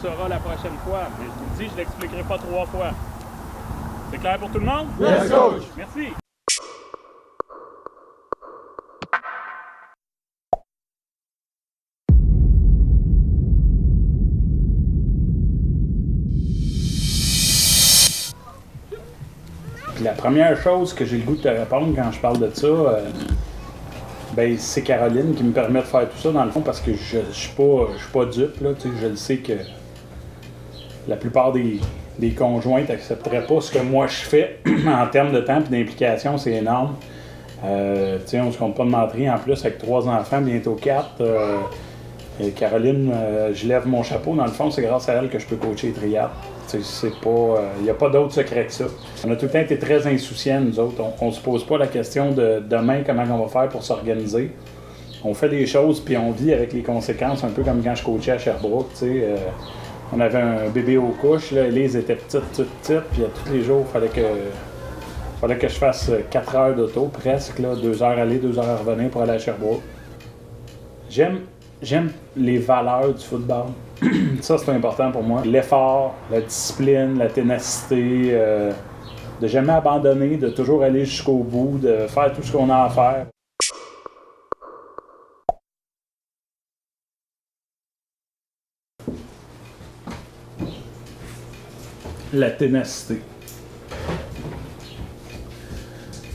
sauras la prochaine fois. Mais je vous le dis, je l'expliquerai pas 3 fois. C'est clair pour tout le monde? Yes, coach! Merci. Puis la première chose que j'ai le goût de te répondre quand je parle de ça, ben c'est Caroline qui me permet de faire tout ça dans le fond parce que je suis pas dupe là, tu sais, je le sais que la plupart des conjoints n'accepteraient pas ce que moi je fais en termes de temps et d'implication, c'est énorme. Tu sais, on se compte pas de mentir en plus avec 3 enfants, bientôt 4. Caroline, je lève mon chapeau, dans le fond, c'est grâce à elle que je peux coacher les triades. C'est pas, il n'y a pas d'autre secret que ça. On a tout le temps été très insouciants, nous autres. On se pose pas la question de demain, comment on va faire pour s'organiser. On fait des choses, puis on vit avec les conséquences, un peu comme quand je coachais à Sherbrooke. On avait un bébé aux couches, là, Elise était petite, puis tous les jours, il fallait que je fasse 4 heures d'auto, presque, là, 2 heures aller, 2 heures revenir pour aller à Sherbrooke. J'aime les valeurs du football. Ça, c'est important pour moi. L'effort, la discipline, la ténacité, de jamais abandonner, de toujours aller jusqu'au bout, de faire tout ce qu'on a à faire. La ténacité.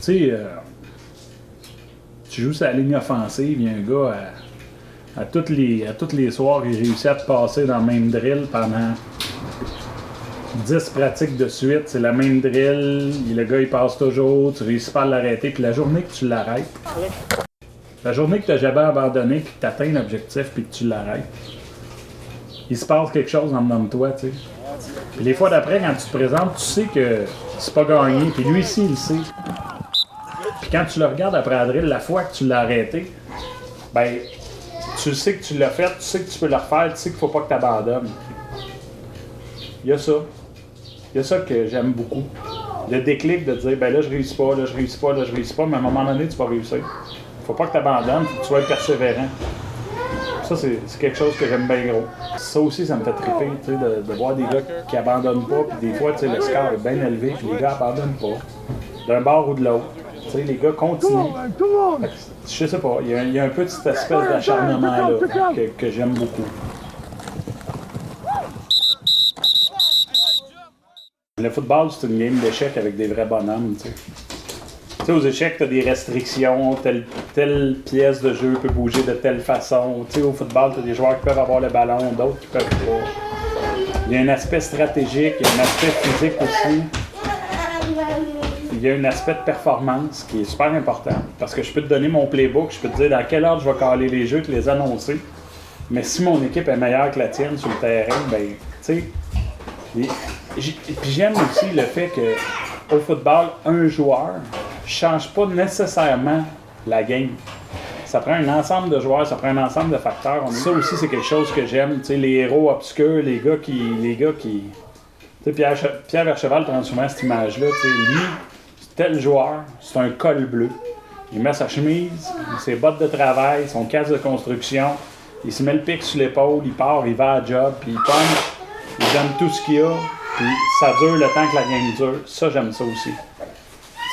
Tu sais, tu joues sur la ligne offensive, il y a un gars à tous les soirs, il réussit à te passer dans le même drill pendant 10 pratiques de suite. C'est la même drill, le gars il passe toujours, tu réussis pas à l'arrêter. Puis la journée que tu l'arrêtes, la journée que tu n'as jamais abandonné, puis que tu atteins l'objectif, puis que tu l'arrêtes, il se passe quelque chose en dedans de toi, tu sais. Puis les fois d'après, quand tu te présentes, tu sais que c'est pas gagné, puis lui ici, il le sait. Puis quand tu le regardes après la drill, la fois que tu l'as arrêté, ben tu sais que tu l'as fait, tu sais que tu peux le refaire, tu sais qu'il faut pas que tu abandonnes. Il y a ça. Il y a ça que j'aime beaucoup. Le déclic de dire, ben là, je réussis pas, là, je réussis pas, là, je réussis pas, mais à un moment donné, tu vas réussir. Faut pas que tu abandonnes, faut que tu sois persévérant. Ça, c'est quelque chose que j'aime bien gros. Ça aussi, ça me fait triper, tu sais, de voir des gars qui abandonnent pas, puis des fois, tu sais, le score est bien élevé, puis les gars abandonnent pas. D'un bord ou de l'autre. Tu sais, les gars continuent. Je sais pas, il y a un peu de cette espèce d'acharnement-là que j'aime beaucoup. Le football, c'est une game d'échecs avec des vrais bonhommes, tu sais. Tu sais, aux échecs, tu as des restrictions, telle pièce de jeu peut bouger de telle façon. Tu sais, au football, tu as des joueurs qui peuvent avoir le ballon, d'autres qui peuvent pas. Il y a un aspect stratégique, il y a un aspect physique aussi. Il y a un aspect de performance qui est super important. Parce que je peux te donner mon playbook, je peux te dire dans quelle heure je vais caler les jeux, te les annoncer. Mais si mon équipe est meilleure que la tienne sur le terrain, ben, tu sais. Puis j'aime aussi le fait qu'au football, un joueur ne change pas nécessairement la game. Ça prend un ensemble de joueurs, ça prend un ensemble de facteurs. Ça aussi, c'est quelque chose que j'aime. Tu sais, les héros obscurs, les gars qui... Tu sais, Pierre Vercheval prend souvent cette image-là. Tu sais, lui, tel joueur, c'est un col bleu. Il met sa chemise, ses bottes de travail, son casque de construction, il se met le pic sur l'épaule, il part, il va à la job, puis il punch, il donne tout ce qu'il a, puis ça dure le temps que la game dure. Ça, j'aime ça aussi.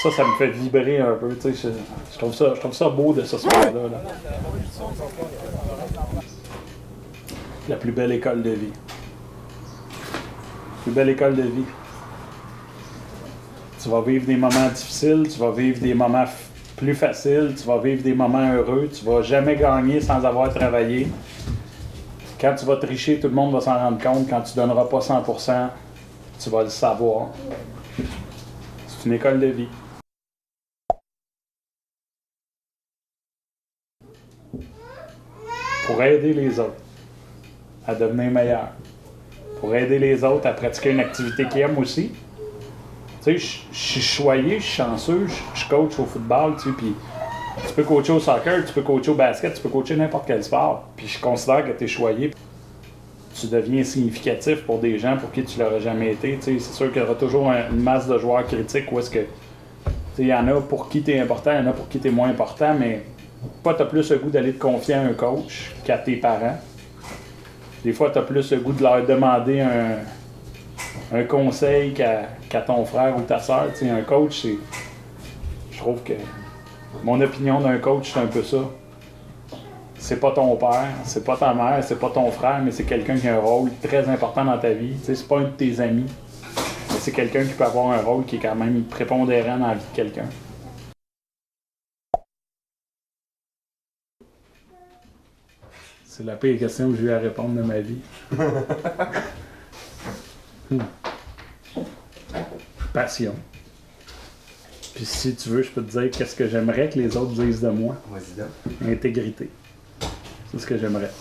Ça me fait vibrer un peu, tu sais. Je trouve ça beau de ce soir-là. Là. La plus belle école de vie. La plus belle école de vie. Tu vas vivre des moments difficiles, tu vas vivre des moments plus faciles, tu vas vivre des moments heureux, tu vas jamais gagner sans avoir travaillé. Quand tu vas tricher, tout le monde va s'en rendre compte. Quand tu donneras pas 100%, tu vas le savoir. C'est une école de vie. Pour aider les autres à devenir meilleurs. Pour aider les autres à pratiquer une activité qu'ils aiment aussi. Tu sais, je suis choyé, je suis chanceux, je coach au football, tu sais, puis tu peux coacher au soccer, tu peux coacher au basket, tu peux coacher n'importe quel sport. Puis je considère que tu es choyé. Tu deviens significatif pour des gens pour qui tu l'aurais jamais été. Tu sais, c'est sûr qu'il y aura toujours une masse de joueurs critiques où est-ce que... Tu sais, il y en a pour qui tu es important, il y en a pour qui tu es moins important, mais pas tu as plus le goût d'aller te confier à un coach qu'à tes parents. Des fois, tu as plus le goût de leur demander un conseil qu'à ton frère ou ta soeur. Tu sais, un coach, c'est. Je trouve que. Mon opinion d'un coach, c'est un peu ça. C'est pas ton père, c'est pas ta mère, c'est pas ton frère, mais c'est quelqu'un qui a un rôle très important dans ta vie. Tu sais, c'est pas un de tes amis. Mais c'est quelqu'un qui peut avoir un rôle qui est quand même prépondérant dans la vie de quelqu'un. C'est la pire question que j'ai eu à répondre de ma vie. Passion. Puis si tu veux, je peux te dire qu'est-ce que j'aimerais que les autres disent de moi. Vas-y donc. Intégrité. C'est ce que j'aimerais.